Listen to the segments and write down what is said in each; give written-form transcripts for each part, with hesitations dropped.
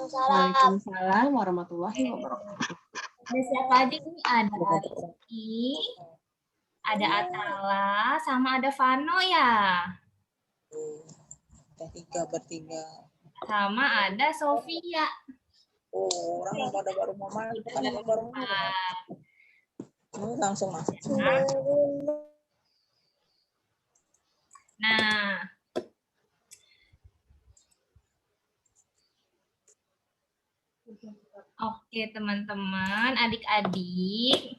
Waalaikumsalam warahmatullahi wabarakatuh. Ada siapa aja nih? Ada Rizky, ada Atala, sama ada Vano ya. Bertiga. Sama ada Sofia. Oh, orang pada baru mau masuk. Kan baru mau langsung masuk. Nah, oke teman-teman, adik-adik.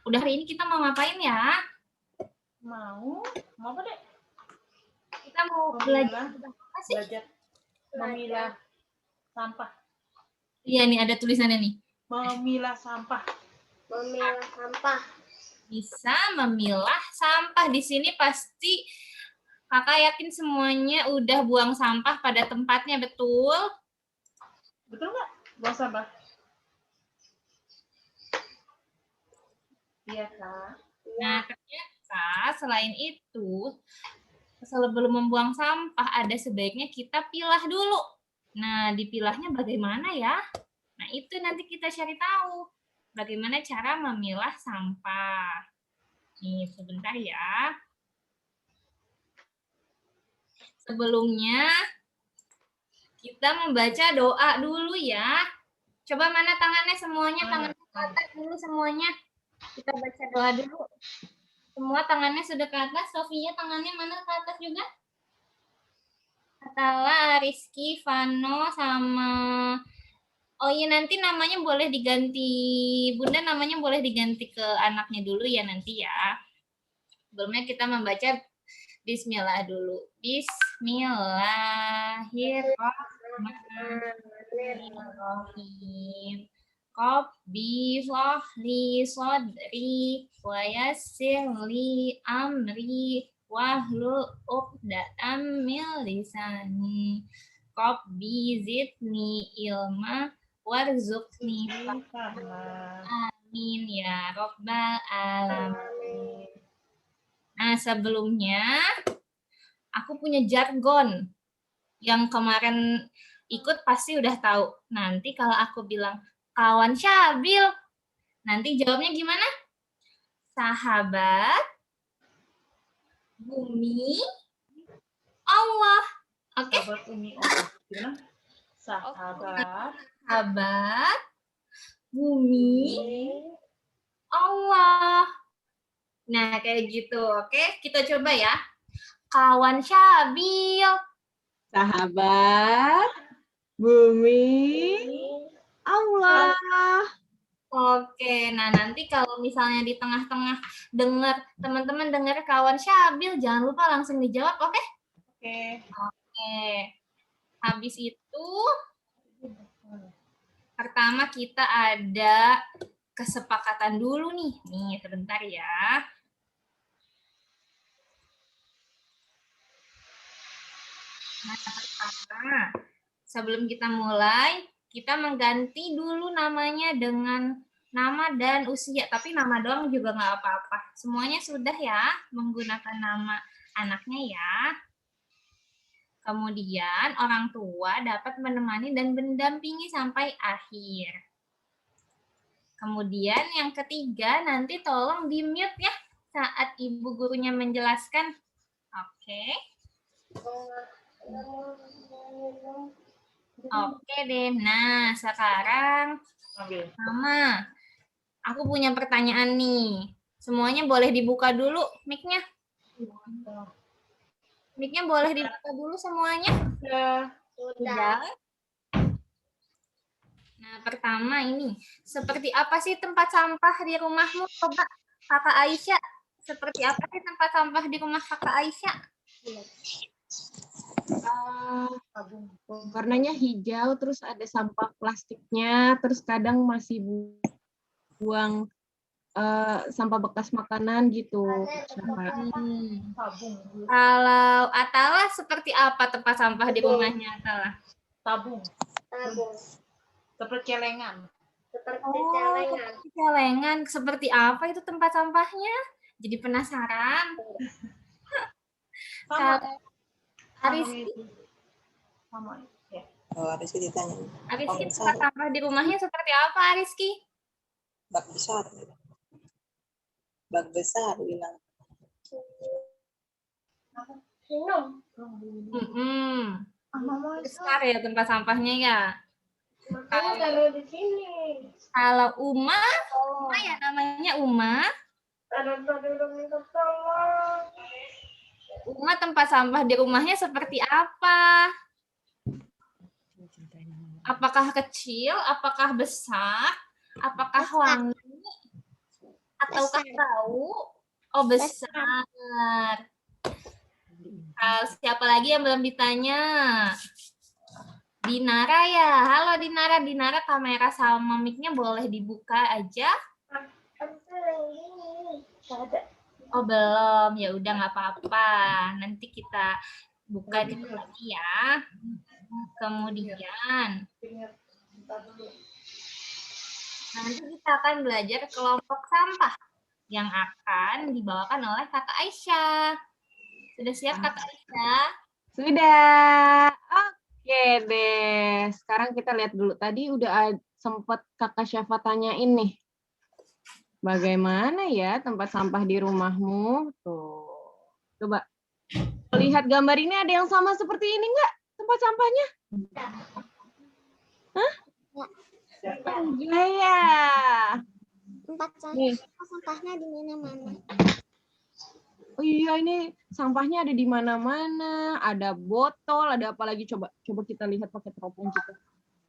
Udah hari ini kita mau ngapain ya? Mau apa deh? Kita mau belajar apa sih? Belajar memilah sampah. Iya nih ada tulisannya nih. Memilah sampah. Memilah sampah. Bisa memilah sampah. Di sini pasti kakak yakin semuanya udah buang sampah pada tempatnya, betul? Betul nggak? Buang sampah. Iya, Kak. Nah, ternyata selain itu, sebelum membuang sampah, ada sebaiknya kita pilah dulu. Nah, dipilahnya bagaimana ya? Nah, itu nanti kita cari tahu. Bagaimana cara memilah sampah. Nih, sebentar ya. Sebelumnya, kita membaca doa dulu ya. Coba mana tangannya semuanya? Tangannya ke atas dulu semuanya. Kita baca doa dulu. Semua tangannya sudah ke atas. Sofia tangannya mana ke atas juga? Atala, Rizky, Vano, sama... Oh iya, nanti namanya boleh diganti. Bunda namanya boleh diganti ke anaknya dulu ya nanti ya. Sebelumnya kita membaca Bismillah dulu. Bismillahirrahmanirrahim. Rabbi shrahli sadri wa yassir li amri wahlul 'uqdatam min lisani. Rabbi zidni ilma warzuqni fahma. Amin ya rabbal alamin. Nah, sebelumnya aku punya jargon yang kemarin ikut pasti udah tahu. Nanti kalau aku bilang kawan Syabil, nanti jawabnya gimana? Sahabat, bumi, Allah. Oke? Sahabat bumi Allah. Gimana? Sahabat, bumi, Allah. Nah, kayak gitu. Oke, kita coba ya. Kawan Syabil. Sahabat, bumi, Allah. Oke, nah nanti kalau misalnya di tengah-tengah teman-teman dengar kawan Syabil, jangan lupa langsung dijawab, oke? Oke. Oke. Habis itu, pertama kita ada kesepakatan dulu nih. Nih, sebentar ya. Nah, pertama, sebelum kita mulai, kita mengganti dulu namanya dengan nama dan usia. Tapi nama doang juga nggak apa-apa. Semuanya sudah ya menggunakan nama anaknya ya. Kemudian orang tua dapat menemani dan mendampingi sampai akhir. Kemudian yang ketiga, nanti tolong di-mute ya saat ibu gurunya menjelaskan. Oke. Oke deh. Nah, sekarang Mama, aku punya pertanyaan nih. Semuanya boleh dibuka dulu mic-nya. Mic-nya boleh dibuka dulu semuanya? Sudah. Nah, pertama ini, seperti apa sih tempat sampah di rumahmu? Coba Kakak Aisyah, seperti apa sih tempat sampah di rumah Kakak Aisyah? Warnanya hijau, terus ada sampah plastiknya, terus kadang masih buang sampah bekas makanan gitu. Kalau Atala seperti apa tempat sampah di rumahnya Atala? Tabung. Tabung. Seperti celengan. Seperti celengan. Seperti celengan. Seperti apa itu tempat sampahnya? Jadi penasaran. Sama. Haris, Sama ya. Oh, Rizky ditanya. Ariski Bak tempat besar. sampah di rumahnya seperti apa, Ariski? Bak besar. Bak besar bilang. Minum. Besar ya tempat sampahnya ya. Makanya taruh di sini. Kalau Uma ya namanya Uma. Taruh minta tolong. Uma tempat sampah di rumahnya seperti apa? Apakah kecil? Apakah besar? Apakah wangi? Ataukah bau? Oh, besar. Siapa lagi yang belum ditanya? Dinara ya. Halo Dinara. Dinara kamera sama mic-nya boleh dibuka aja? Ada. Oh belum, ya udah nggak apa-apa. Nanti kita buka dikit lagi ya. Kemudian nanti kita akan belajar kelompok sampah yang akan dibawakan oleh Kakak Aisyah. Sudah siap Kakak Aisyah? Sudah. Oke deh. Sekarang kita lihat dulu. Tadi udah sempat Kakak Syafa tanyain nih. Bagaimana ya tempat sampah di rumahmu? Tuh. Coba. Lihat gambar ini ada yang sama seperti ini nggak? Tempat sampahnya? Hah? Enggak ya. Tempat Nih. sampahnya di mana-mana. Oh iya, ini sampahnya ada di mana-mana. Ada botol, ada apa lagi? Coba kita lihat pakai teropong kita.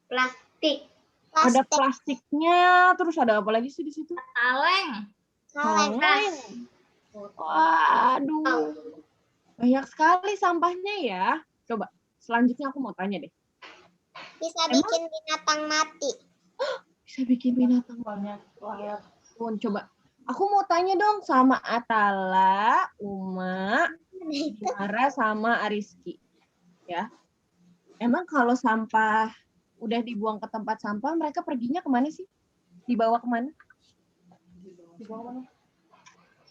Plastik. Ada plastiknya, terus ada apa lagi sih di situ? Kaleng. Kaleng. Waduh. Banyak sekali sampahnya ya. Coba, selanjutnya aku mau tanya deh. Bisa bikin binatang mati. Bisa bikin binatang Banyak banget. Coba, aku mau tanya dong sama Atala, Uma, Nara, sama Ariski. Ya. Emang kalau sampah udah dibuang ke tempat sampah, mereka perginya kemana sih? Dibawa kemana?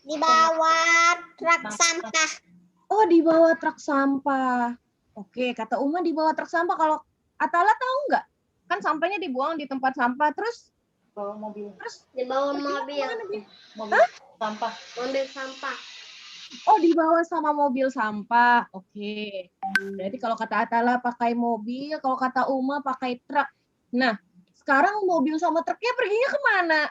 Dibawa truk sampah. Oh, dibawa truk sampah. Oke, kata Uma dibawa truk sampah. Kalau Atala tahu nggak? Kan sampahnya dibuang di tempat sampah, terus Bawa mobil. Dibawa perginya mobil. kemana dia? Mobil sampah. Mobil sampah. Oh, dibawa sama mobil sampah. Oke. Berarti kalau kata Atala pakai mobil, kalau kata Uma pakai truk. Nah, sekarang mobil sama truknya perginya kemana?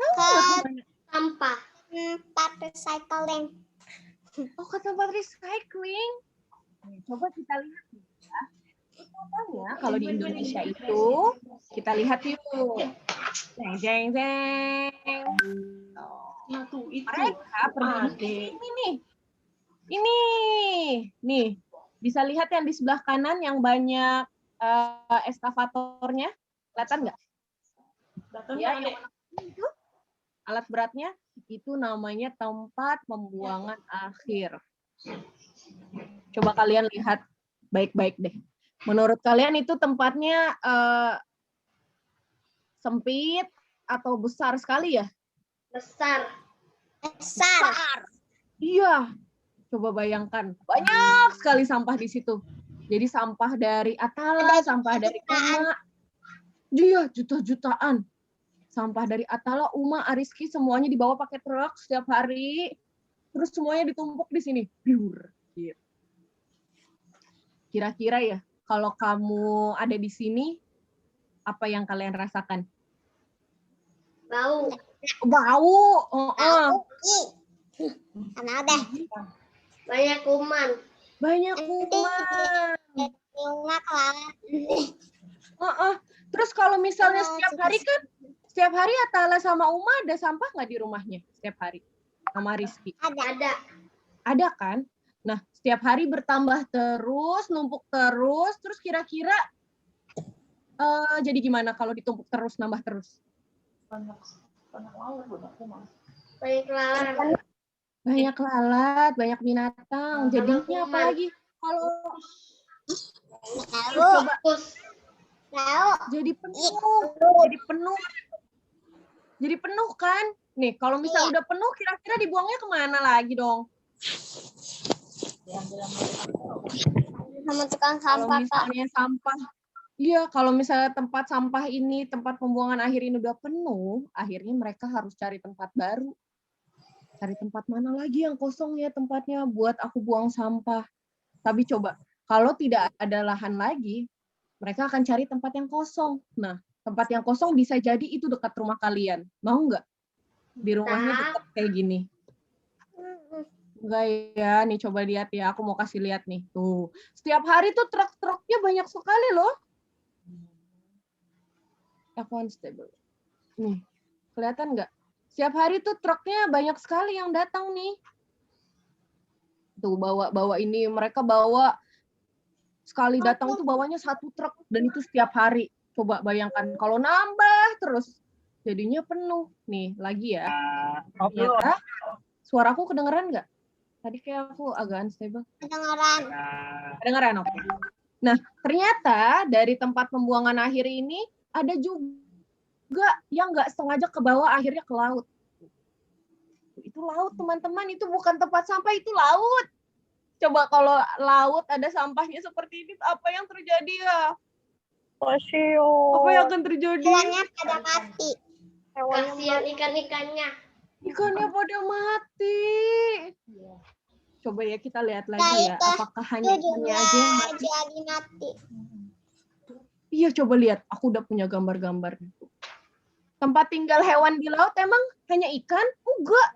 Tahu nggak kemana? Sampah. Tempat recycling. Oh, ke tempat recycling. Coba kita lihat ya. Contohnya kalau di Indonesia itu, kita lihat yuk. Jeng, jeng, jeng. Nah, tuh itu. Mereka pergi Adik. ini nih. Ini. Nih. Bisa lihat yang di sebelah kanan yang banyak eskavatornya. Kelihatan nggak? Datang Ya, kan, yang itu alat beratnya itu namanya tempat pembuangan akhir. Coba kalian lihat baik-baik deh. Menurut kalian itu tempatnya sempit atau besar sekali ya? Besar. Besar. Iya. Coba bayangkan, banyak sekali sampah di situ. Jadi sampah dari Atala, sampah dari Uma. Iya, juta-jutaan. Sampah dari Atala, Uma, Ariski semuanya dibawa pakai truk setiap hari. Terus semuanya ditumpuk di sini. Biur. Kira-kira ya, kalau kamu ada di sini, apa yang kalian rasakan? Bau. Bau. Karena deh. Banyak kuman. Banyak kuman. Bunga Terus kalau misalnya setiap hari Atala sama Uma ada sampah nggak di rumahnya setiap hari sama Rizky? Ada. Ada kan? Nah, setiap hari bertambah terus, numpuk terus kira-kira jadi gimana kalau ditumpuk terus, nambah terus? banyak lalat, banyak kuman. Banyak lalat. Banyak lalat, banyak binatang. Jadinya apa lagi? Kalau coba jadi penuh kan? Nih, kalau misalnya udah penuh, kira-kira dibuangnya kemana lagi dong? sama tukang Kalau sampah, Kak. misalnya sampah, iya, kalau misalnya tempat sampah ini, tempat pembuangan akhir ini udah penuh, akhirnya mereka harus cari tempat baru. Cari tempat mana lagi yang kosong ya tempatnya buat aku buang sampah. Tapi coba, kalau tidak ada lahan lagi, mereka akan cari tempat yang kosong. Nah, tempat yang kosong bisa jadi itu dekat rumah kalian. Mau nggak? Di rumahnya dekat kayak gini. Enggak ya, nih coba lihat ya. Aku mau kasih lihat nih. Tuh, setiap hari tuh truk-truknya banyak sekali loh. F1 stable. Nih, kelihatan nggak? Setiap hari tuh truknya banyak sekali yang datang nih. Tuh, bawa ini. Mereka bawa, sekali datang itu bawanya 1 truk. Dan itu setiap hari. Coba bayangkan, kalau nambah terus, jadinya penuh. Nih, lagi ya. Ternyata, suaraku kedengeran nggak? Tadi kayak aku agak unstable. Kedengaran. Kedengeran, oke. Nah, ternyata dari tempat pembuangan akhir ini, ada juga yang nggak sengaja ke bawah, akhirnya ke laut. Itu laut, teman-teman. Itu bukan tempat sampah, itu laut. Coba kalau laut ada sampahnya seperti ini, apa yang terjadi ya? Apa yang akan terjadi? Hewannya pada mati. Kasihan ikan-ikannya. Ikannya pada mati. Coba ya kita lihat lagi ya, apakah hanya Itu ikannya juga aja yang mati? jadi mati. Iya, coba lihat. Aku udah punya gambar-gambar. Tempat tinggal hewan di laut emang hanya ikan? Enggak.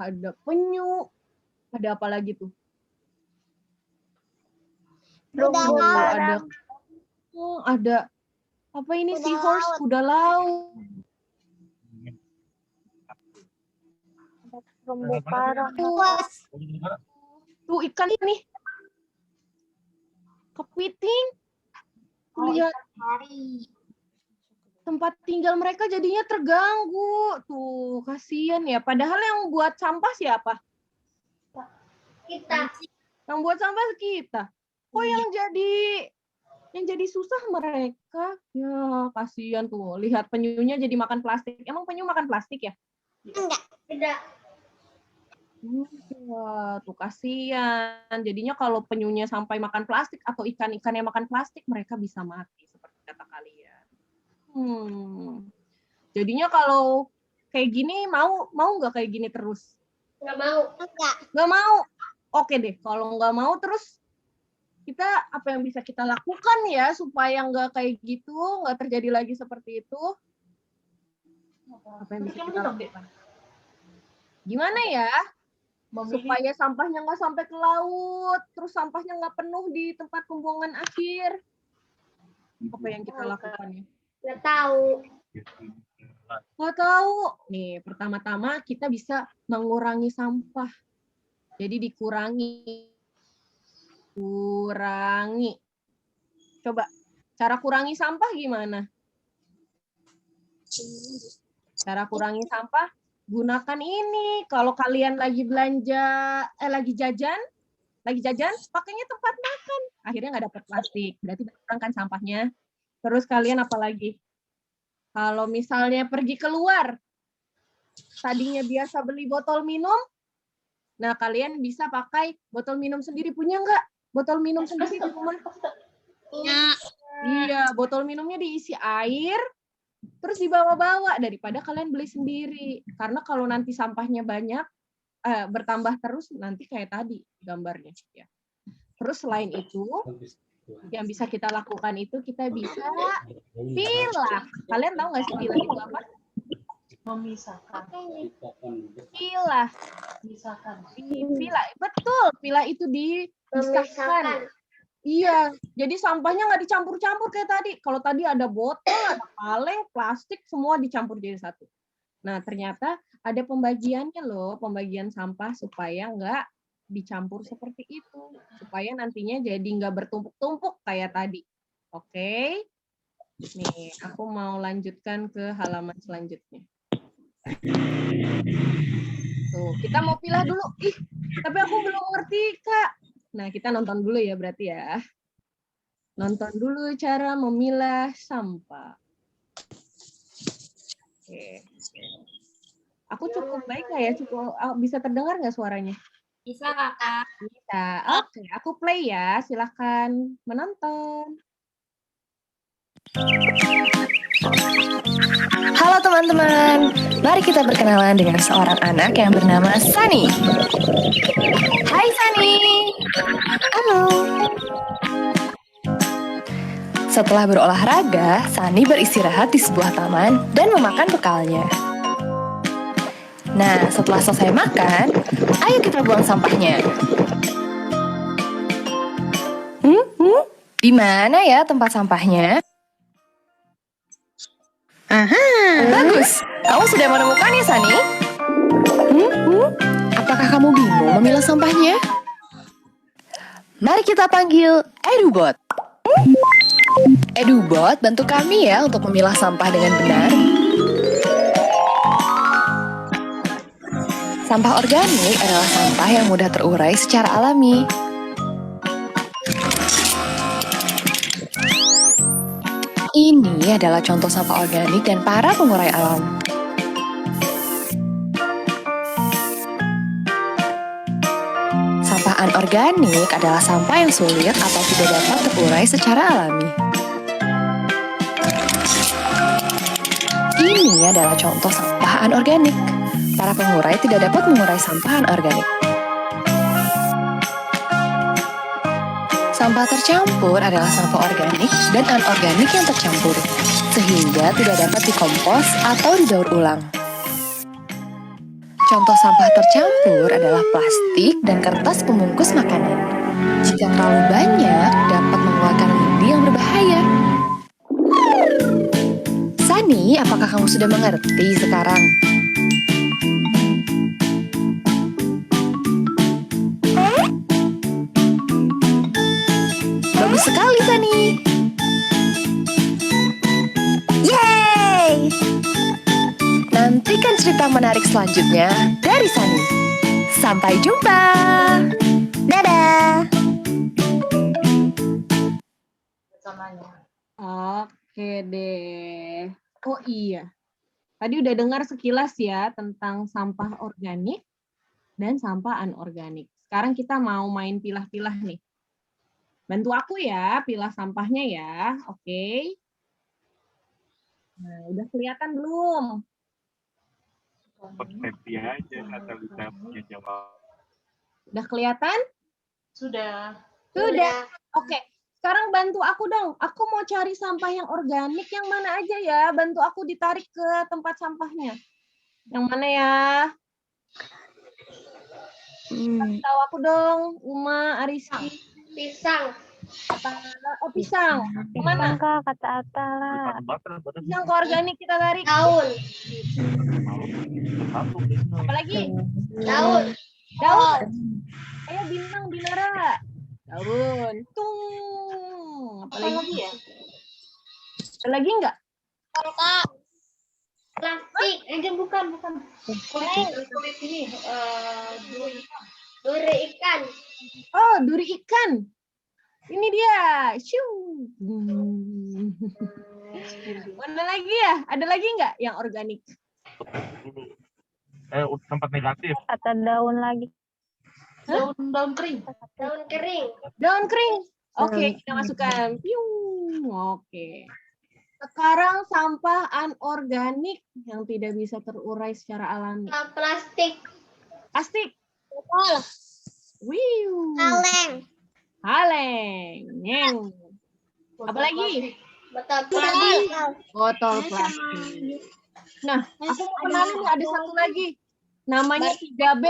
Ada penyu. Ada apa lagi tuh? Ada apa ini? Kuda Seahorse, laut. kuda laut. Terumbu karang. Tuh ikan ini. Kepiting. Lihat. Tempat tinggal mereka jadinya terganggu. Tuh, kasihan ya. Padahal yang buat sampah siapa? Kita. Yang buat sampah kita. Kok yang jadi susah mereka? Ya, kasihan tuh. Lihat penyunya jadi makan plastik. Emang penyu makan plastik ya? Enggak. Tidak. Wah, tuh kasihan. Jadinya kalau penyunya sampai makan plastik atau ikan-ikan yang makan plastik, mereka bisa mati seperti kata kalian. Jadinya kalau kayak gini mau nggak kayak gini terus? Nggak mau. Enggak. Nggak mau. Oke deh, kalau nggak mau terus kita apa yang bisa kita lakukan ya supaya nggak kayak gitu, nggak terjadi lagi seperti itu? Apa yang bisa kita lakukan? Gimana ya? Supaya sampahnya nggak sampai ke laut, terus sampahnya nggak penuh di tempat pembuangan akhir. Apa yang kita lakukan ya? Nggak tahu. Nggak tahu. Nih, pertama-tama kita bisa mengurangi sampah. Jadi dikurangi. Kurangi. Coba, cara kurangi sampah gimana? Cara kurangi sampah, gunakan ini. Kalau kalian lagi belanja, lagi jajan, pakainya tempat makan. Akhirnya nggak dapat plastik. Berarti berkurang kan sampahnya. Terus kalian apa lagi? Kalau misalnya pergi keluar, tadinya biasa beli botol minum, nah kalian bisa pakai botol minum sendiri. Punya nggak botol minum sendiri di rumah? Iya, botol minumnya diisi air, terus dibawa-bawa daripada kalian beli sendiri. Karena kalau nanti sampahnya banyak, bertambah terus, nanti kayak tadi gambarnya. Ya. Terus selain itu, yang bisa kita lakukan itu kita bisa pilah. Kalian tahu nggak sih pilah itu apa? Memisahkan. Pilah. Memisahkan. Pilah, betul. Pilah itu dipisahkan. Iya, jadi sampahnya nggak dicampur-campur kayak tadi. Kalau tadi ada botol, ada kaleng, plastik, semua dicampur jadi satu. Nah, ternyata ada pembagiannya loh, pembagian sampah supaya nggak dicampur seperti itu. Supaya nantinya jadi nggak bertumpuk-tumpuk kayak tadi. Oke? Nih, aku mau lanjutkan ke halaman selanjutnya. Tuh, kita mau pilah dulu. Ih, tapi aku belum ngerti, Kak. Nah, kita nonton dulu ya berarti ya. Nonton dulu cara memilah sampah. Oke. Aku cukup baik nggak ya? Cukup bisa terdengar nggak suaranya? Bisa, Kakak. Bisa. Oke, aku play ya. Silakan menonton. Halo teman-teman, mari kita berkenalan dengan seorang anak yang bernama Sunny. Hai Sunny. Halo. Setelah berolahraga, Sunny beristirahat di sebuah taman dan memakan bekalnya. Nah, setelah selesai makan, ayo kita buang sampahnya. Di mana ya tempat sampahnya? Aha, bagus. Kamu sudah menemukannya, Sunny? Apakah kamu bingung memilah sampahnya? Mari kita panggil EduBot. EduBot, bantu kami ya untuk memilah sampah dengan benar. Sampah organik adalah sampah yang mudah terurai secara alami. Ini adalah contoh sampah organik dan para pengurai alam. Sampah anorganik adalah sampah yang sulit atau tidak dapat terurai secara alami. Ini adalah contoh sampah anorganik. Para pengurai tidak dapat mengurai sampah anorganik. Sampah tercampur adalah sampah organik dan anorganik yang tercampur, sehingga tidak dapat dikompos atau didaur ulang. Contoh sampah tercampur adalah plastik dan kertas pembungkus makanan. Jika terlalu banyak, dapat mengeluarkan lindi yang berbahaya. Sunny, apakah kamu sudah mengerti sekarang? Bagus sekali, Sunny. Yeay! Nantikan cerita menarik selanjutnya dari Sunny. Sampai jumpa. Dadah. Bersamanya. Oke deh. Oh iya. Tadi udah dengar sekilas ya tentang sampah organik dan sampah anorganik. Sekarang kita mau main pilah-pilah nih. Bantu aku ya, pilah sampahnya ya. Oke. Nah, udah kelihatan belum? Happy aja atau bisa punya jawab. Udah kelihatan? Sudah. Sudah. Oke. Sekarang bantu aku dong. Aku mau cari sampah yang organik yang mana aja ya. Bantu aku ditarik ke tempat sampahnya. Yang mana ya? Kasih tahu aku dong, Uma, Ariski. Pisang. Oh, pisang. Yang mana? Kata Atala. Pisang ke organik kita tarik. Daun. Apalagi? Daun. Daun. Ayo bintang, Binara. Daun. Tung. Apalagi ya? Ada lagi nggak? Plastik. Bukan. Kulit ini. Duri ikan. Oh, duri ikan. Ini dia. Shoo. Mana lagi ya? Ada lagi nggak yang organik? Tempat negatif. Kata daun lagi. Daun kering. Daun kering. Daun kering. Oke, kita masukkan. Piung. Oke. Sekarang sampah anorganik yang tidak bisa terurai secara alami. Plastik. Plastik. Botol. Wiu. Kaleng. Kaleng. Nyeng. Apa lagi? Botol plastik. Botol plastik. Nah, aku mau kenalin nih, ada satu lagi. Namanya 3B.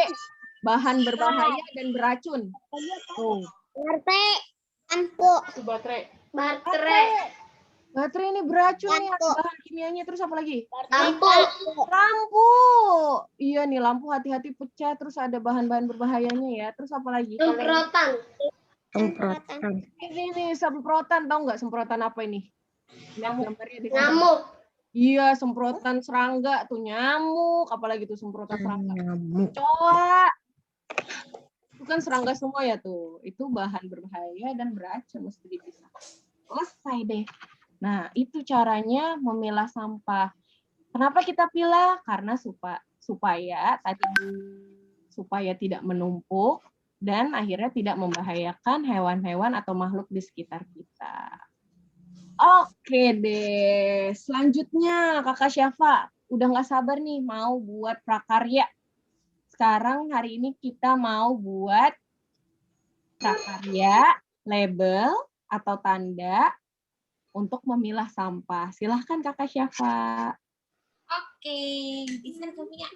Bahan berbahaya dan beracun. Tuh. Baterai. Lampu. Itu baterai. Baterai. Baterai ini beracun nih, ada Lampu. bahan kimianya. Terus apa lagi? Lampu. Lampu. Iya nih, lampu hati-hati pecah. Terus ada bahan-bahan berbahayanya ya. Terus apa lagi? Semprotan. Semprotan. Ini semprotan. Tahu nggak semprotan apa ini? Lihat gambarnya di sana. Nyamuk. Iya, semprotan serangga tuh, nyamuk. Apalagi tuh semprotan serangga. Nyamuk. Coa. Itu kan serangga semua ya tuh. Itu bahan berbahaya dan beracun, mesti dipisah. Selesai deh. Nah, itu caranya memilah sampah. Kenapa kita pilah? Karena supaya tidak menumpuk dan akhirnya tidak membahayakan hewan-hewan atau makhluk di sekitar kita. Oke deh, selanjutnya Kakak Syafa, udah nggak sabar nih mau buat prakarya. Sekarang hari ini kita mau buat prakarya, label, atau tanda untuk memilah sampah. Silahkan Kakak Syafa. Oke, bisa kami ya.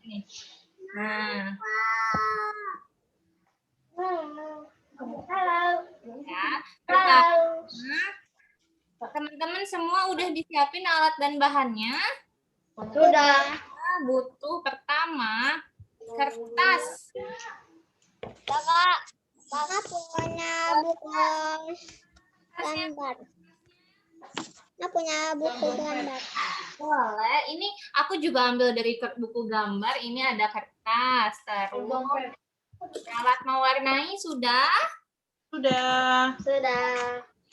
Nih. Nah, Halo. ya. Halo. Teman-teman semua udah disiapin alat dan bahannya. Sudah. Kita butuh pertama kertas. Kakak punya buku gambar. Kakak punya buku gambar. Boleh. Ini aku juga ambil dari buku gambar. Ini ada kertas. Terus alat mewarnai sudah. Sudah.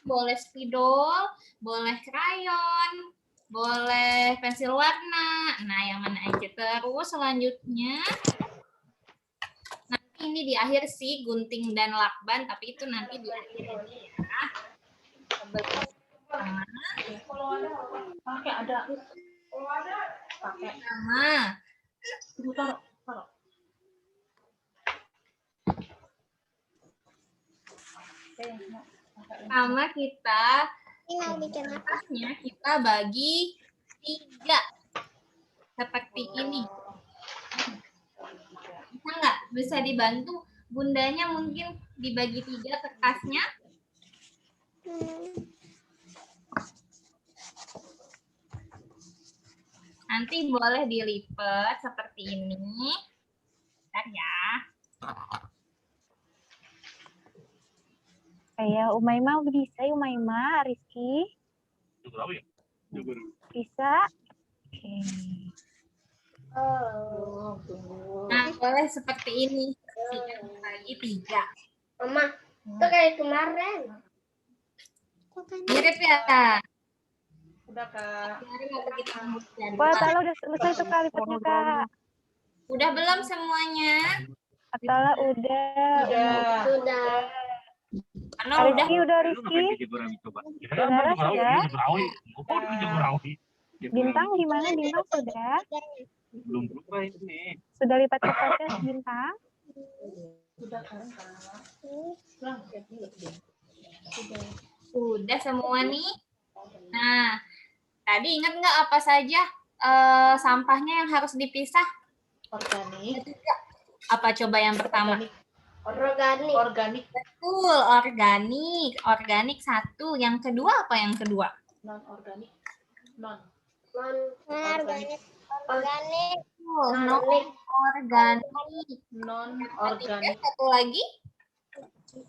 Boleh spidol, boleh krayon, boleh pensil warna. Nah, yang mana aja. Terus selanjutnya, nanti ini di akhir sih gunting dan lakban, tapi itu nanti di akhir aja ya. Pakai ada. Pakai. Nah, Tunggu, taruh. pertama kita Ini mau bikin apa? kertasnya kita bagi 3 seperti ini. Bisa nggak? Bisa dibantu bundanya mungkin dibagi 3 kertasnya. Nanti boleh dilipat seperti ini. Bentar ya. Ya, Umaima bisa, Umaima, Rizky. Bisa. Oke. Nah, boleh seperti ini. Bagi 3. Mama, itu kayak kemarin. Mirip ya? Udah, Kak. Kemarin waktu kita membuktikan. Wah, Tala udah selesai tuh kak lipatnya, Kak. Udah belum semuanya? Tala udah. Sudah. Karena udah. Rizky udah, Rizky. Bintang gimana? Bintang sudah? Belum berubah ini. Sudah lipat kertasnya, Bintang? Sudah semua nih. Nah, tadi ingat nggak apa saja sampahnya yang harus dipisah? Organik. Apa coba yang pertama? Organik. Betul, organik. Organik 1. Yang kedua apa yang kedua? Non-organik. Organik. Non-organik. Non-organik. Satu lagi?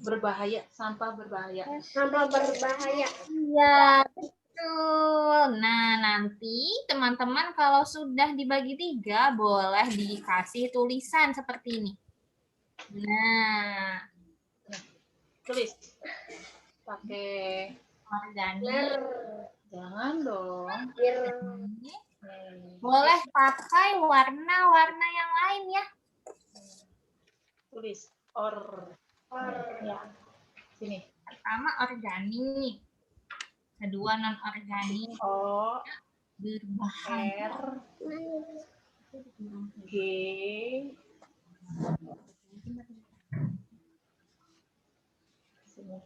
Berbahaya. Sampah berbahaya. Sampah berbahaya. Iya, betul. Nah, nanti teman-teman kalau sudah dibagi 3, boleh dikasih tulisan seperti ini. Nah, Tulis. Pakai. organik. Jangan dong. Boleh pakai warna-warna yang lain ya. Tulis. Ya. Sini. Pertama organik. Kedua non-organik. O. Berbahaya. R. G.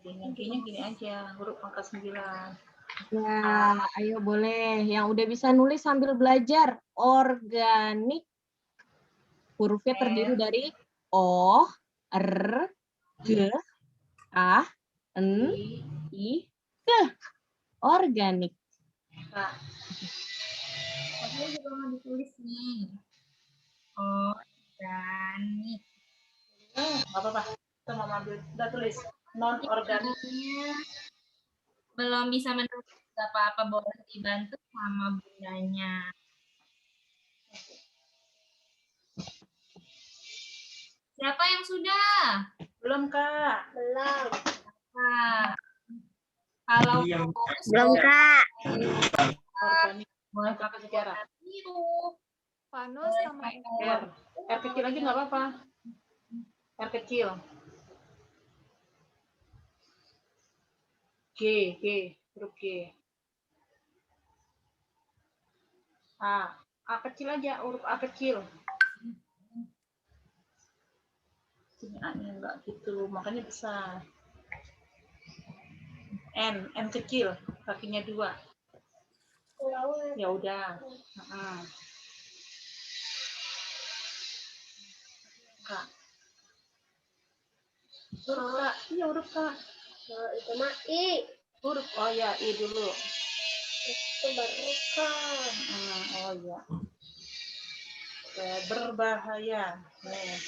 Yang G-nya gini aja. Huruf pangkat 9. Ya, ayo boleh. Yang udah bisa nulis sambil belajar. Organik. Hurufnya terdiri dari O, R, G, A, N, I, G. Organik. Kak. Saya juga mau ditulis nih. Organik. Nggak apa-apa. Kita mau ambil. Udah tulis. Non-organik. Belum bisa menulis apa-apa, boleh dibantu sama bundanya. Siapa yang sudah? Belum, Kak. Belum. Nah, kalau Belum, Kak. Organik. Boleh pakai sejarah. biru. Vanus sama R. R kecil aja nggak apa-apa. R kecil. G, huruf G. A kecil aja, huruf A kecil. Sini A-nya enggak gitu, makanya besar. N kecil, kakinya 2. Ya udah. K. Huruf K, iya huruf K. Itu mah I. Huruf, oh ya, I dulu. Itu baru K. Oh ya. Berbahaya. Nih.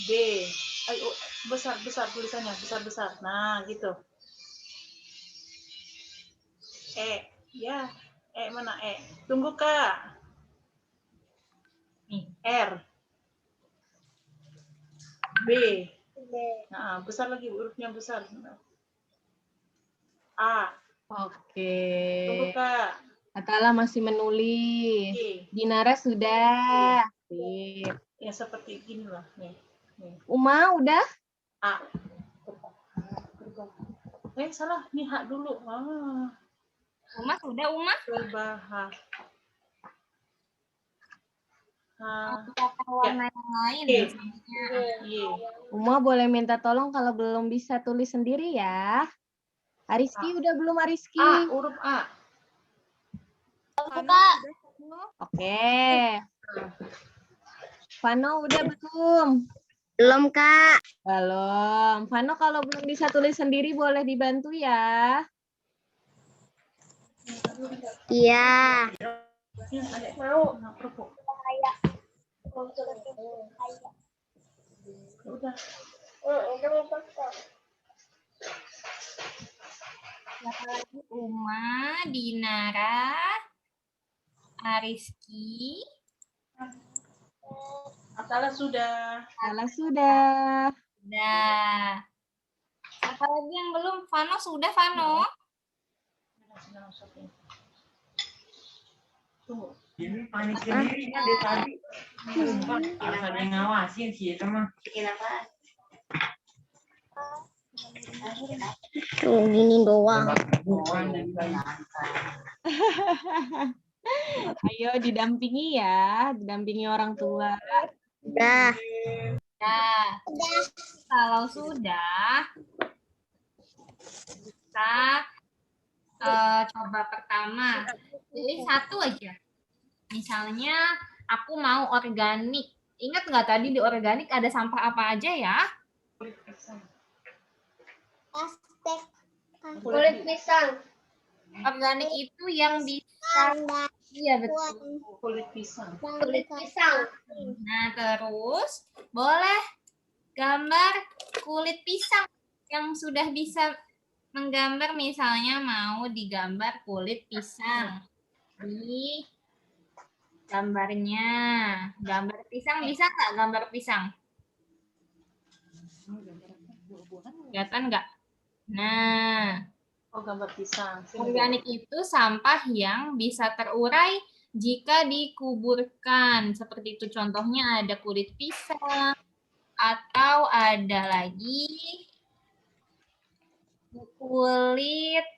B. Ayo, besar tulisannya, besar. Nah, gitu. E, ya. E mana E? Tunggu Kak. Nih, R. B. Nah, besar lagi, hurufnya besar. A. Oke. Tunggu Kak. Atala masih menulis. I. Dinara sudah. Sip. Ya seperti gini lah. Nih. Uma udah? A. Salah. Nih H dulu. Uma sudah, Uma? Berbahaya. Warna yang lain Iya. misalnya. Uma boleh minta tolong kalau belum bisa tulis sendiri ya. Ariski udah belum Ariski? A, huruf A. Oke. Vano udah belum? Belum, Kak. Belum. Vano kalau belum bisa tulis sendiri boleh dibantu ya. Iya. Mau. Udah. Siapa lagi? Uma, Dinara, Ariski. Atala sudah. Atala sudah. Udah. Siapa lagi yang belum? Vano sudah, Vano? Tunggu. Ini panik sendiri kan dari tadi. Harus ada yang ngawasin sih sama. Bikin apa? Tuh, gini doang. Ayo didampingi ya, didampingi orang tua. Udah. Nah, kalau sudah, kita coba pertama. Pilih satu aja. Misalnya, aku mau organik. Ingat nggak tadi di organik ada sampah apa aja ya? Plastik. Kulit pisang. Organik itu yang bisa, iya betul. Kulit pisang. Kulit pisang. Nah, terus boleh gambar kulit pisang yang sudah bisa menggambar, misalnya mau digambar kulit pisang. Di gambarnya, gambar pisang bisa nggak gambar pisang? Kelihatan nggak? Nah, Oh, gambar pisang. organik itu sampah yang bisa terurai jika dikuburkan. Seperti itu contohnya ada kulit pisang, atau ada lagi kulit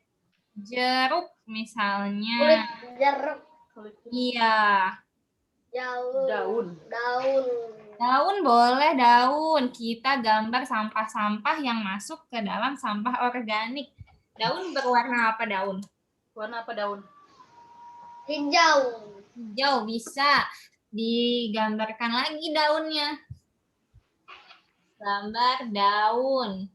jeruk misalnya. Kulit jeruk. Iya. Daun. Daun boleh daun. Kita gambar sampah-sampah yang masuk ke dalam sampah organik. Daun berwarna apa daun? Warna apa daun? Hijau. Hijau bisa digambarkan lagi daunnya. Gambar daun.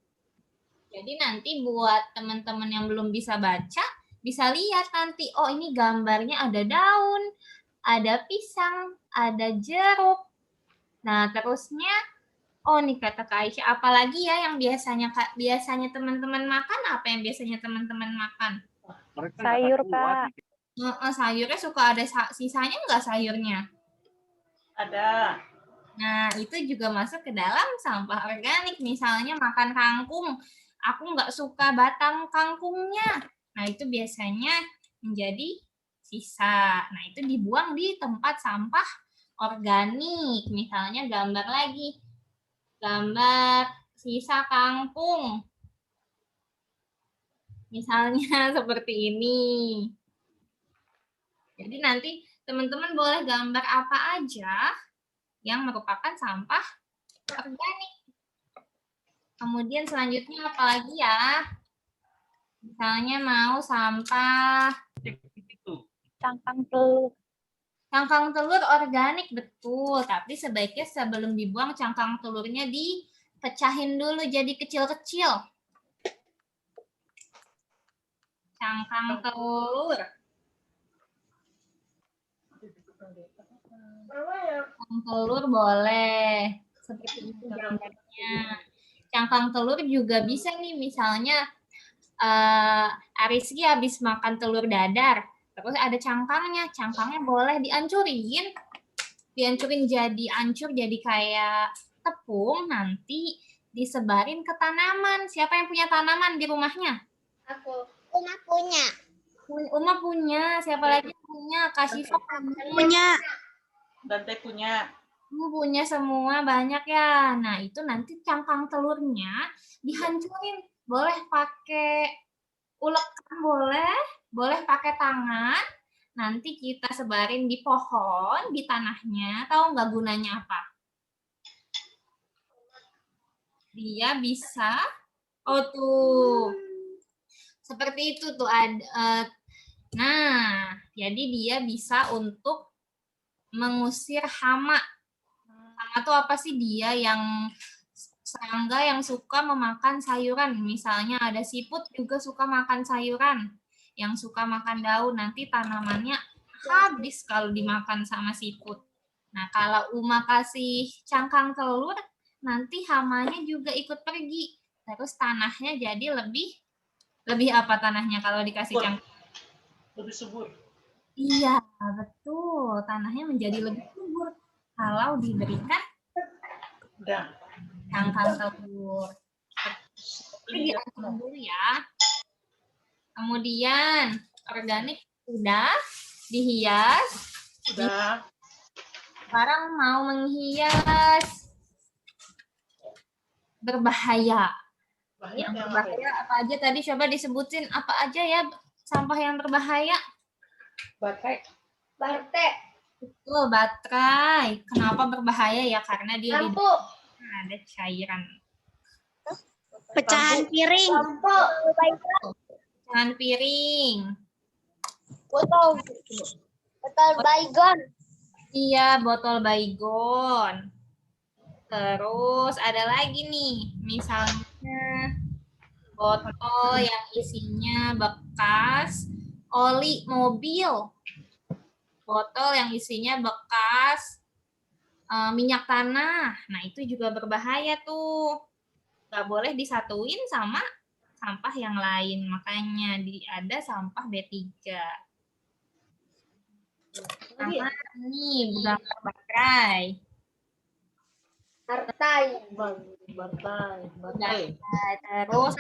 Jadi nanti buat teman-teman yang belum bisa baca, bisa lihat nanti, oh ini gambarnya ada daun, ada pisang, ada jeruk. Nah, terusnya, oh nih kata Kak Aisyah, apalagi ya yang biasanya teman-teman makan, apa yang biasanya teman-teman makan? Sayur, Kak. Sayurnya suka ada sisanya nggak sayurnya? Ada. Nah, itu juga masuk ke dalam sampah organik. Misalnya makan kangkung, aku nggak suka batang kangkungnya. Nah, itu biasanya menjadi sisa. Nah, itu dibuang di tempat sampah organik. Misalnya gambar lagi. gambar sisa kangkung. Misalnya seperti ini. Jadi nanti teman-teman boleh gambar apa aja yang merupakan sampah organik. Kemudian selanjutnya apa lagi ya? Misalnya mau sampah Cangkang telur. cangkang telur organik, betul. Tapi sebaiknya sebelum dibuang cangkang telurnya dipecahin dulu jadi kecil-kecil. Cangkang telur. Cangkang telur boleh. Seperti itu gambarnya. Cangkang telur juga bisa nih, misalnya Ariski habis makan telur dadar, terus ada cangkangnya boleh dihancurin jadi hancur, jadi kayak tepung, nanti disebarin ke tanaman. Siapa yang punya tanaman di rumahnya? Aku. Uma punya. Uma punya, siapa lagi punya? Kasifah Punya. Dan Teh punya. Kamu punya semua, banyak ya. Nah, itu nanti cangkang telurnya dihancurin. Boleh pakai ulekan, boleh pakai tangan. Nanti kita sebarin di pohon, di tanahnya. Tahu nggak gunanya apa? Dia bisa, oh tuh, seperti itu tuh ada. Nah, jadi dia bisa untuk mengusir hama. Hama tuh apa sih? Dia yang serangga yang suka memakan sayuran. Misalnya ada siput juga suka makan sayuran, yang suka makan daun. Nanti tanamannya habis kalau dimakan sama siput. Nah, kalau Uma kasih cangkang telur, nanti hamanya juga ikut pergi. Terus tanahnya jadi lebih apa tanahnya kalau dikasih cangkang? Lebih subur. Iya, betul. Tanahnya menjadi lebih subur kalau diberikan cangkang telur. Ini diatur dulu ya. Kemudian organik sudah dihias. Sudah. Sekarang mau menghias berbahaya. Yang berbahaya apa aja tadi? Coba disebutin apa aja ya sampah yang berbahaya. Baterai. Betul, baterai. Kenapa berbahaya ya? Karena dia di dalamnya ada cairan. Pecahan piring. Pecahan piring. Botol baygon. Iya, botol baygon. Terus ada lagi nih, misalnya botol yang isinya bekas oli mobil. Botol yang isinya bekas minyak tanah. Nah, itu juga berbahaya tuh. Nggak boleh disatuin sama sampah yang lain. Makanya ada sampah B3. Sama ini gambar baterai. Baterai. Terus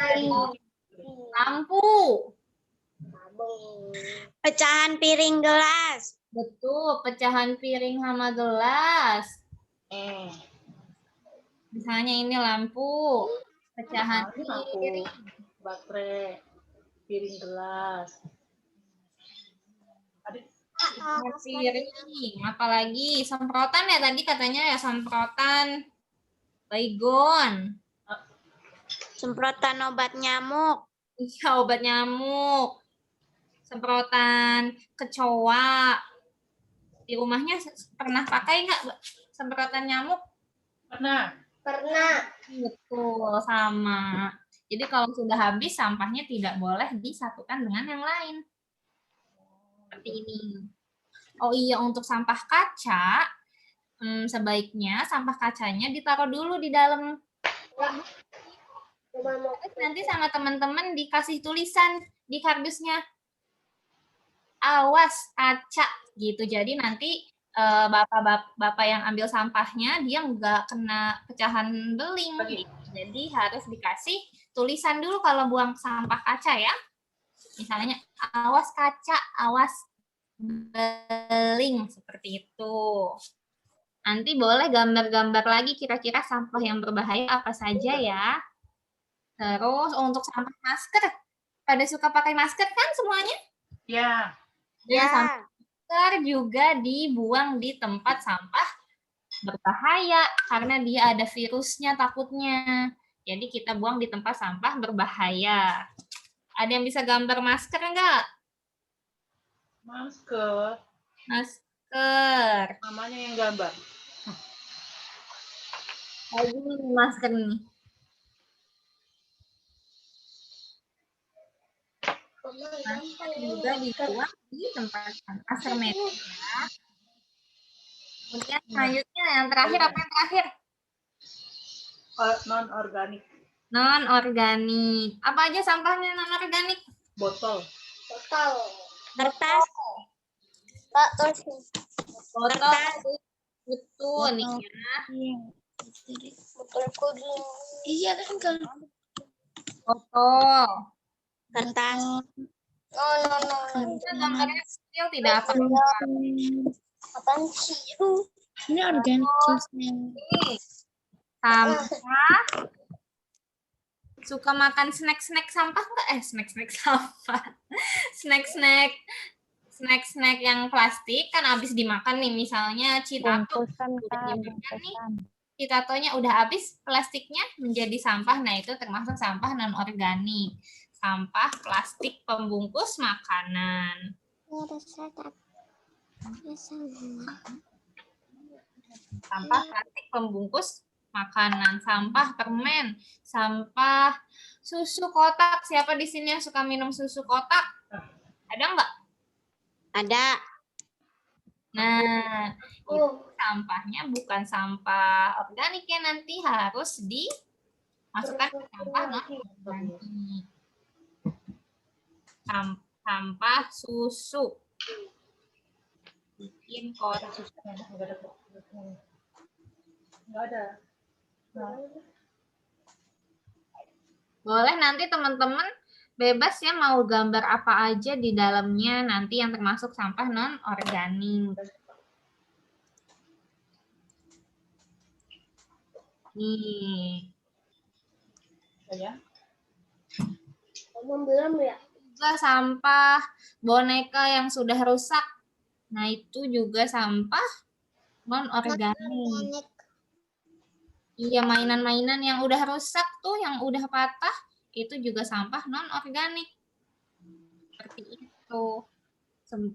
lampu. Pecahan piring gelas. Betul, pecahan piring sama gelas. Misalnya ini lampu, pecahan piring. Baterai. Piring gelas. Pecahan piring. Apalagi semprotan ya tadi katanya ya, semprotan baygon. Semprotan obat nyamuk. Iya, obat nyamuk. Semprotan kecoa. Di rumahnya pernah pakai nggak semprotan nyamuk? Pernah. Betul, sama. Jadi kalau sudah habis, sampahnya tidak boleh disatukan dengan yang lain. Seperti ini. Oh iya, untuk sampah kaca, sebaiknya sampah kacanya ditaruh dulu di dalam. Nanti sama teman-teman dikasih tulisan di kardusnya. Awas kaca gitu. Jadi nanti bapak yang ambil sampahnya dia nggak kena pecahan beling. Gitu. Jadi harus dikasih tulisan dulu kalau buang sampah kaca ya. Misalnya awas kaca, awas beling seperti itu. Nanti boleh gambar-gambar lagi kira-kira sampah yang berbahaya apa saja ya. Terus untuk sampah masker, pada suka pakai masker kan semuanya? Ya. Ya. Masker juga dibuang di tempat sampah berbahaya karena dia ada virusnya takutnya. Jadi kita buang di tempat sampah berbahaya. Ada yang bisa gambar masker enggak? Masker. Masker. Namanya yang gambar. Kayak gini nih masker nih. Masker juga dibuang di tempat sampah hermetik ya. Kemudian selanjutnya yang terakhir apa yang terakhir? Non organik. Non organik. Apa aja sampahnya non organik? Botol. Kertas. Botol, betul nih ya. Botol kuning. Iya kan kalau Botol. kertas. No. Kita gambarnya kecil tidak apa Apaan sih itu? Ini organik jusnya. sampah. Suka makan snack-snack sampah nggak? Snack-snack sampah. Snack-snack yang plastik kan habis dimakan nih, misalnya Citato. Citatonya udah habis, plastiknya menjadi sampah. Nah, itu termasuk sampah non-organik. Sampah plastik pembungkus makanan. Sampah plastik pembungkus makanan, sampah permen, sampah susu kotak. Siapa di sini yang suka minum susu kotak? Ada nggak? Ada. Nah, itu sampahnya bukan sampah organik ya, nanti harus dimasukkan ke sampah non-organik. Sampah susu. Bikin kotak. Enggak ada. Boleh nanti teman-teman bebas ya mau gambar apa aja di dalamnya nanti yang termasuk sampah non-organik. Nih. Ya. Belum ya? Juga sampah boneka yang sudah rusak. Nah, itu juga sampah non-organik. Iya, mainan-mainan yang udah rusak tuh, yang udah patah, itu juga sampah non-organik. Seperti itu.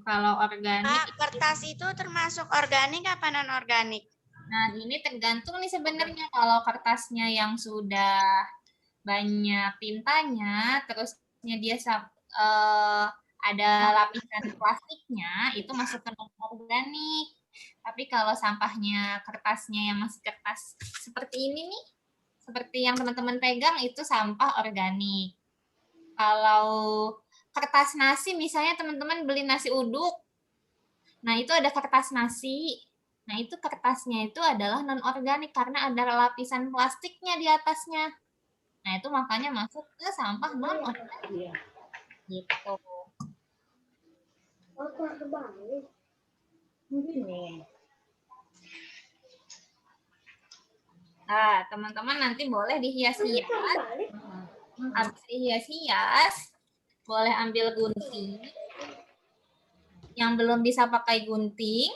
Kalau organik. Pak, kertas itu termasuk organik apa non-organik? Nah, ini tergantung nih sebenarnya. Kalau kertasnya yang sudah banyak tintanya, terusnya dia ada lapisan plastiknya, itu masuk ke non-organik. Tapi kalau sampahnya kertasnya yang masih kertas seperti ini nih, seperti yang teman-teman pegang, itu sampah organik. Kalau kertas nasi, misalnya teman-teman beli nasi uduk, nah itu ada kertas nasi, nah itu kertasnya itu adalah non-organik karena ada lapisan plastiknya di atasnya. Nah itu makanya masuk ke sampah non-organik. Gitu. Nah, teman-teman nanti boleh dihias-hias. Habis dihias-hias, boleh ambil gunting. Yang belum bisa pakai gunting,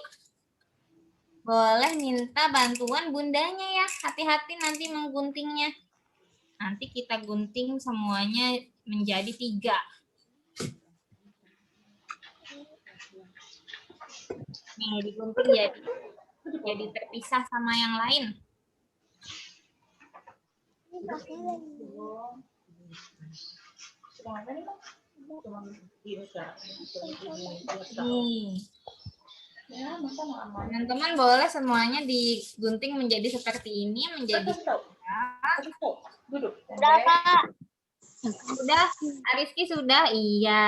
boleh minta bantuan bundanya ya. Hati-hati nanti mengguntingnya. Nanti kita gunting semuanya menjadi 3. Nih, digunting jadi terpisah sama yang lain. Nih. Teman-teman boleh semuanya digunting menjadi seperti ini, menjadi Duduk. Udah, Kak. Sudah, Ariski sudah? Iya.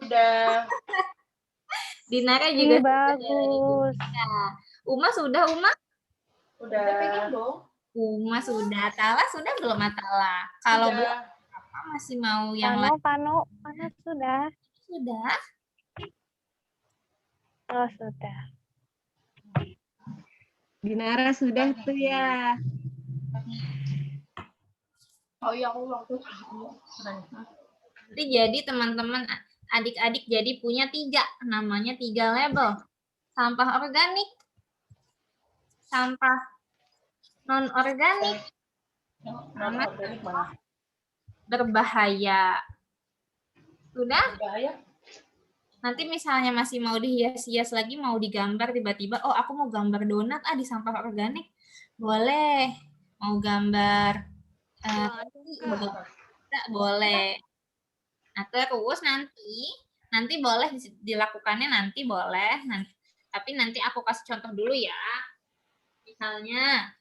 Udah. Dinara juga bagus. sudah. Uma sudah, Uma? Udah. Uma sudah. Tala sudah belum, Atala? Kalau belum, apa masih mau yang lain? Pano sudah. Sudah? Oh, sudah. Dinara sudah tuh ya. Oh iya, aku waktu. Nanti jadi teman-teman adik-adik jadi punya 3, namanya 3 label. Sampah organik, sampah non-organik, sama Organik mana? berbahaya. Sudah? Bahaya. Nanti misalnya masih mau dihias-hias lagi, mau digambar tiba-tiba, oh aku mau gambar donat di sampah organik. Boleh. Mau gambar boleh. Nah, terus nanti boleh dilakukannya nanti boleh. Tapi nanti aku kasih contoh dulu ya. Misalnya,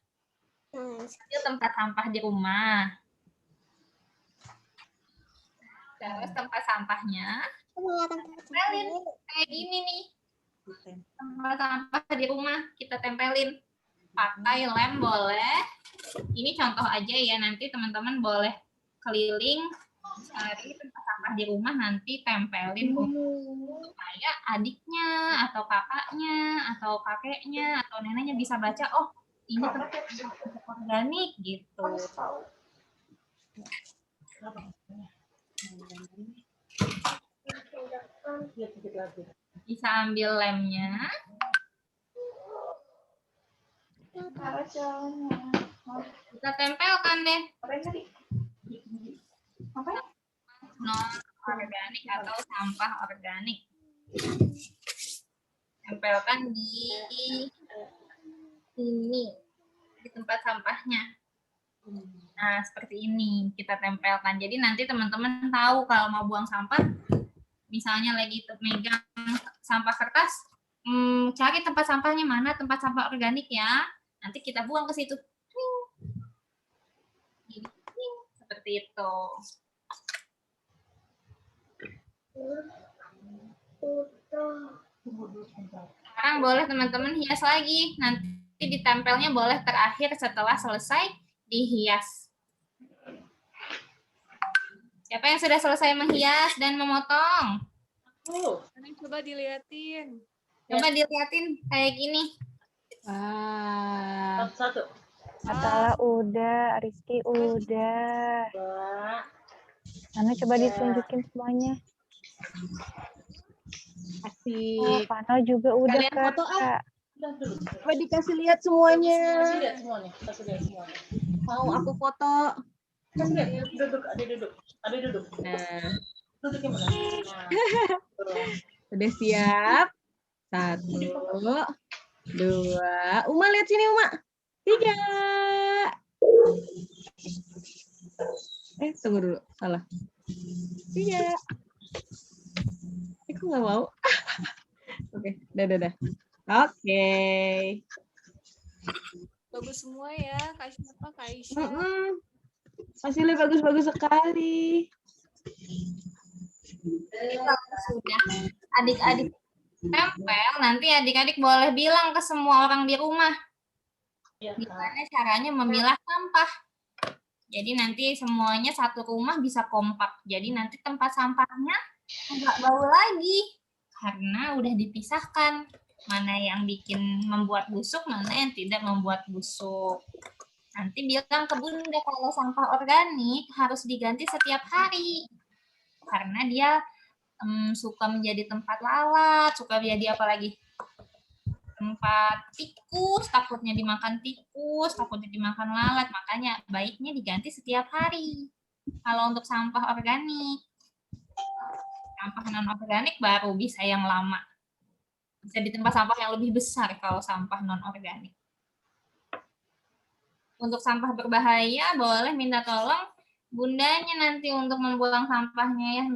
ambil tempat sampah di rumah. Terus tempat sampahnya tempelin kayak gini nih. Tempat sampah di rumah kita tempelin. Pakai lem boleh. Ini contoh aja ya, nanti teman-teman boleh keliling cari tempat sampah di rumah, nanti tempelin supaya adiknya atau kakaknya atau kakeknya atau neneknya bisa baca, oh ini tempat sampah organik gitu. Bisa ambil lemnya. Kita tempelkan deh. Non-organik atau sampah organik. Tempelkan di sini, di tempat sampahnya. Nah, seperti ini kita tempelkan. Jadi nanti teman-teman tahu kalau mau buang sampah, misalnya lagi megang sampah kertas, cari tempat sampahnya mana, tempat sampah organik ya. Nanti kita buang ke situ. Seperti itu. Sekarang boleh teman-teman hias lagi. Nanti ditempelnya boleh terakhir setelah selesai dihias. Siapa yang sudah selesai menghias dan memotong? Coba diliatin. Coba diliatin kayak gini. Wah. Satu. Atala udah, Rizky udah. Ana coba ditunjukin semuanya. Asik. Pano juga udah, Kalian foto, Kak. Coba dikasih lihat semuanya. Kasih lihat semuanya. Kasih lihat semuanya. Mau aku foto. Kasih lihat. Duduk. Ada duduk. Nah, Duduk yang mana? udah siap. 1, 2. Uma lihat sini, Uma. 3. Tunggu dulu. Salah. 3. Aku nggak mau. Oke, dah. Oke. Bagus semua ya, Kak siapa, Kak Aisyah. Hasilnya bagus-bagus sekali. Sudah adik-adik tempel, nanti adik-adik boleh bilang ke semua orang di rumah gimana caranya memilah sampah. Jadi nanti semuanya satu rumah bisa kompak. Jadi nanti tempat sampahnya nggak bau lagi karena udah dipisahkan mana yang membuat busuk, mana yang tidak membuat busuk. Nanti bilang ke Bunda kalau sampah organik harus diganti setiap hari karena dia suka menjadi tempat lalat, suka jadi apa lagi? Tempat tikus, takutnya dimakan tikus, takutnya dimakan lalat, makanya baiknya diganti setiap hari. Kalau untuk sampah organik, sampah non-organik baru bisa yang lama. Bisa di tempat sampah yang lebih besar kalau sampah non-organik. Untuk sampah berbahaya boleh minta tolong bundanya nanti untuk membuang sampahnya ya.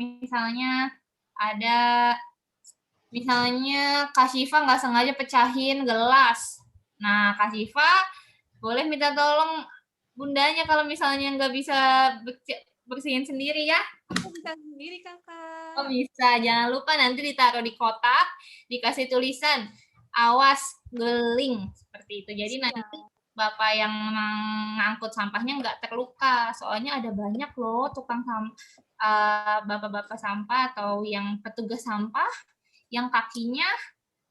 Misalnya Kak Syifa nggak sengaja pecahin gelas. Nah, Kak Syifa boleh minta tolong bundanya kalau misalnya nggak bisa bersihin sendiri ya. Aku bisa sendiri, Kakak. Oh bisa, jangan lupa nanti ditaruh di kotak, dikasih tulisan, awas geling, seperti itu. Jadi nanti Bapak yang mengangkut sampahnya nggak terluka, soalnya ada banyak loh tukang bapak-bapak sampah atau yang petugas sampah yang kakinya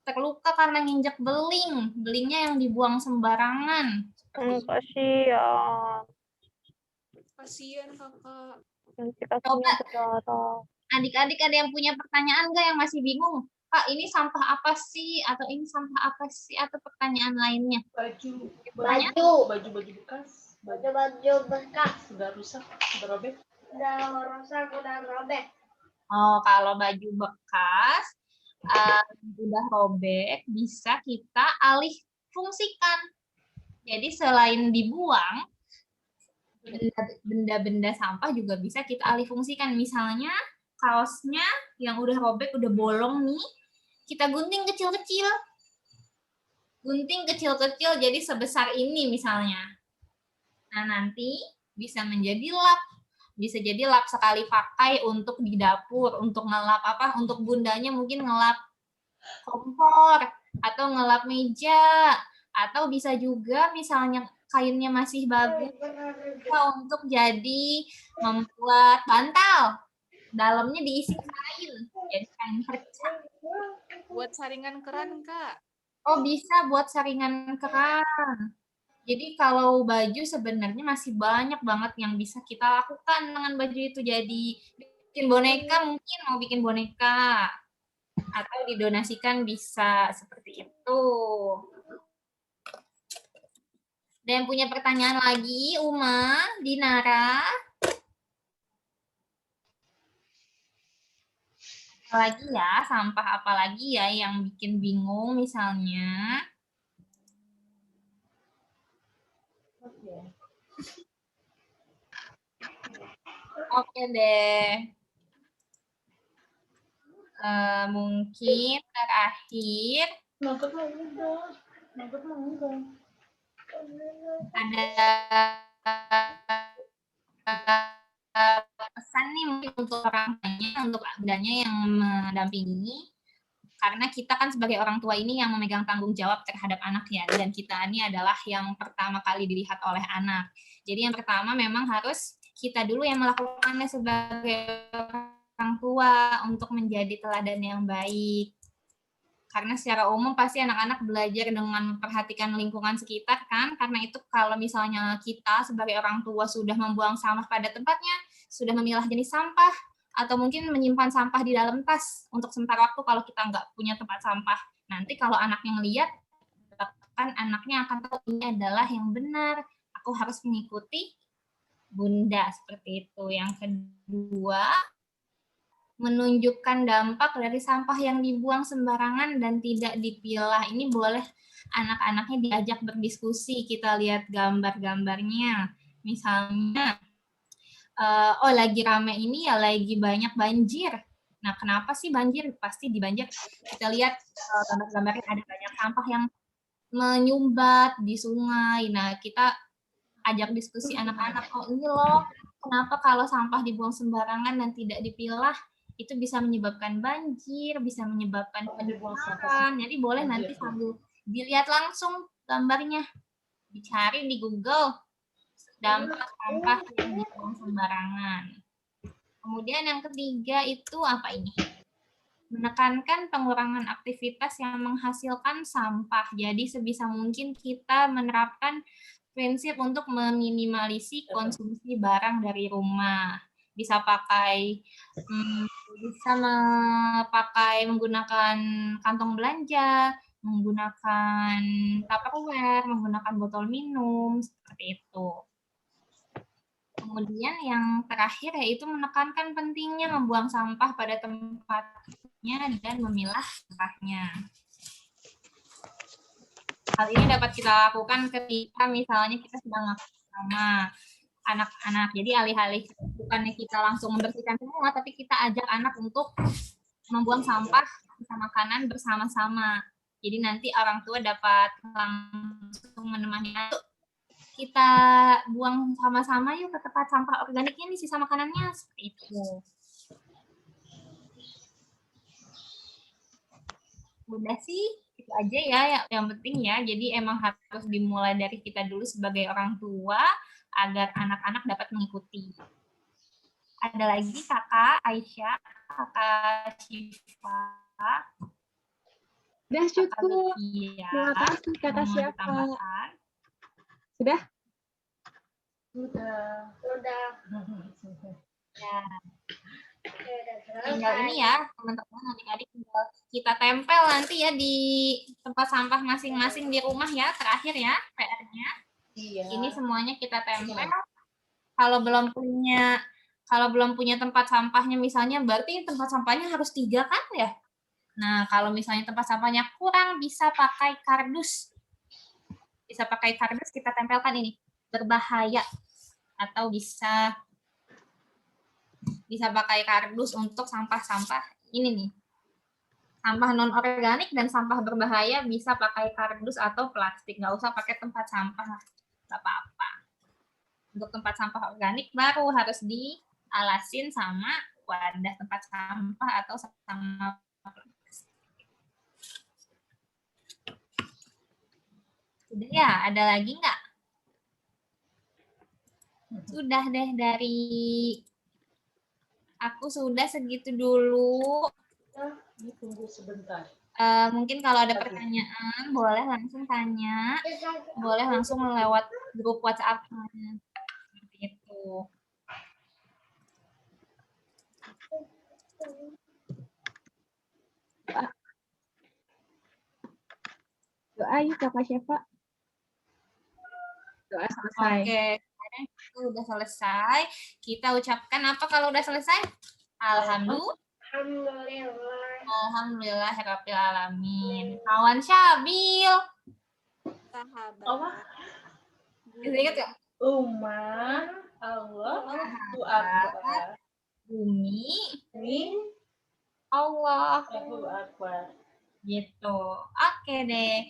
terluka karena nginjek beling. Belingnya yang dibuang sembarangan. Kasihan. Kasihan kakak. Nanti Coba kakinya berdarah. adik-adik ada yang punya pertanyaan nggak yang masih bingung? Kak, ini sampah apa sih? Atau ini sampah apa sih? Atau pertanyaan lainnya? Baju bekas. Baju bekas. Sudah rusak, sudah robek. Udah rusak, udah robek. Oh, kalau baju bekas udah robek, bisa kita alih fungsikan. Jadi selain dibuang, benda-benda sampah juga bisa kita alih fungsikan. Misalnya kaosnya yang udah robek, udah bolong nih, kita gunting kecil-kecil. Gunting kecil-kecil jadi sebesar ini misalnya. Nah, nanti bisa menjadi lap. Bisa jadi lap sekali pakai untuk di dapur, untuk ngelap apa? Untuk bundanya mungkin ngelap kompor atau ngelap meja, atau bisa juga misalnya kainnya masih bagus untuk jadi membuat bantal. Dalamnya diisi kain, jadi kain perca. Buat saringan keran, Kak. Oh, bisa buat saringan keran. Jadi kalau baju sebenarnya masih banyak banget yang bisa kita lakukan dengan baju itu. Jadi bikin boneka, mungkin mau bikin boneka. Atau didonasikan bisa seperti itu. Ada yang punya pertanyaan lagi, Uma, Dinara? Apalagi ya, sampah apalagi ya yang bikin bingung misalnya? Oke deh. Mungkin terakhir ada pesan nih mungkin untuk orang tuanya, untuk bundanya yang mendampingi, karena kita kan sebagai orang tua ini yang memegang tanggung jawab terhadap anak ya, dan kita ini adalah yang pertama kali dilihat oleh anak. Jadi yang pertama memang harus kita dulu yang melakukannya sebagai orang tua untuk menjadi teladan yang baik. Karena secara umum pasti anak-anak belajar dengan memperhatikan lingkungan sekitar kan, karena itu kalau misalnya kita sebagai orang tua sudah membuang sampah pada tempatnya, sudah memilah jenis sampah, atau mungkin menyimpan sampah di dalam tas untuk sementara waktu kalau kita nggak punya tempat sampah. Nanti kalau anaknya melihat, kan anaknya akan tahu ini adalah yang benar, aku harus mengikuti bunda, seperti itu. Yang kedua, menunjukkan dampak dari sampah yang dibuang sembarangan dan tidak dipilah. Ini boleh anak-anaknya diajak berdiskusi, kita lihat gambar-gambarnya. Misalnya, lagi rame ini ya lagi banyak banjir. Nah, kenapa sih banjir? Pasti di banjir kita lihat gambar-gambarnya ada banyak sampah yang menyumbat di sungai. Nah, kita ajak diskusi anak-anak, oh ini loh, kenapa kalau sampah dibuang sembarangan dan tidak dipilah, itu bisa menyebabkan banjir, bisa menyebabkan pencemaran. Jadi boleh nanti sambil dilihat langsung gambarnya, dicari di Google dampak sampah yang dibuang sembarangan. Kemudian yang ketiga itu apa ini? Menekankan pengurangan aktivitas yang menghasilkan sampah. Jadi sebisa mungkin kita menerapkan prinsip untuk meminimalisi konsumsi barang dari rumah. Bisa menggunakan kantong belanja, menggunakan Tupperware, menggunakan botol minum, seperti itu. Kemudian yang terakhir yaitu menekankan pentingnya membuang sampah pada tempatnya dan memilah sampahnya. Hal ini dapat kita lakukan ketika misalnya kita sedang makan sama anak-anak. Jadi alih-alih bukannya kita langsung membersihkan semua, tapi kita ajak anak untuk membuang sampah sisa makanan bersama-sama. Jadi nanti orang tua dapat langsung menemani anak. Kita buang sama-sama yuk ke tempat sampah organiknya nih, sisa makanannya, seperti itu. Udah sih, itu aja ya yang penting ya. Jadi emang harus dimulai dari kita dulu sebagai orang tua agar anak-anak dapat mengikuti. Ada lagi Kakak Aisyah, Kakak Syifa. Udah cukup. Iya. Terima kasih kata Mau siapa? ditambahkan? Sudah? Sudah. Udah. Ya. Udah Tinggal ini ya, teman-teman, adik-adik tinggal kita tempel nanti ya di tempat sampah masing-masing di rumah ya, terakhir ya PR-nya. Iya. Ini semuanya kita tempel. Kalau belum punya tempat sampahnya misalnya, berarti tempat sampahnya harus 3 kan ya? Nah, kalau misalnya tempat sampahnya kurang, bisa pakai kardus. Bisa pakai kardus, kita tempelkan ini, berbahaya. Atau bisa pakai kardus untuk sampah-sampah ini nih. Sampah non-organik dan sampah berbahaya bisa pakai kardus atau plastik. Nggak usah pakai tempat sampah. Nggak apa-apa. Untuk tempat sampah organik baru harus dialasin sama wadah tempat sampah atau sama plastik. Sudah ya? Ada lagi nggak? Sudah deh dari aku sudah segitu dulu. Tunggu sebentar. Mungkin kalau ada pertanyaan boleh langsung tanya, boleh langsung lewat grup WhatsApp. Seperti itu. Doa yuk Kakak Syefa. Doa selesai. Oke, sekarang itu udah selesai. Kita ucapkan apa kalau udah selesai? Alhamdulillah. Alhamdulillahirabbil alamin. Kawan Syabil. Sahabat. Bisa ingat nggak? Uman Allahu Akbar. Bumi Min Allah. Allahu Akbar. Gitu. Oke deh.